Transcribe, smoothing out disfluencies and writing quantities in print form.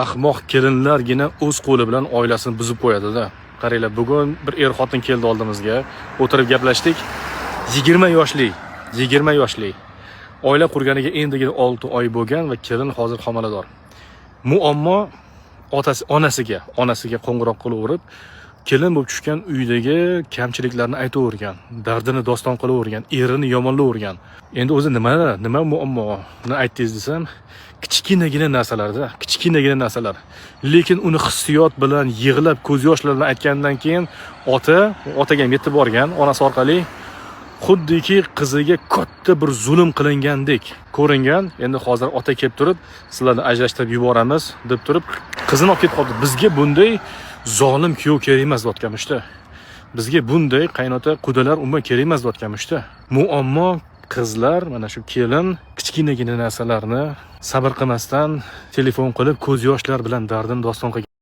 Ahmoq kelinlargina o'z qo'li bilan oilasini buzib qo'yadi-da. Qaranglar, bugun bir xotin keldi oldimizga, o'tirib gaplashdik. 20 yoshli. Oila qurganiga endigina 6 oy bo'lgan va kelin hozir homilador. Muammo onasiga qo'ng'iroq qilaverib, kelin bo'lib tushgan uydagi kamchiliklarni aytavergan, dardini doston qilavergan, erini yomonlavergan. Endi o'zi nima muammoni aytdingiz desam, kichkinagina narsalar. Lekin uni hissiyot bilan yig'lab, ko'z yoshlar bilan aytgandan keyin otaga yetib borgan, onasi orqali xuddiki qiziga katta bir zulm qilingandek ko'ringan. Endi hozir ota kelib turib, sizlarni ajrashtirib yuboramiz deb turib, qizini olib ketib qoldi. Bizga bunday zolim kuyov kerak emas deyotganmish-da. Bizga bunday qaynota qudalar umuman kerak emas deyotganmish-da. Muammo qizlar mana shu kelin kichkinagina narsalarni sabr qilmasdan telefon qilib ko'z yoshlar bilan dardini doston qilgan.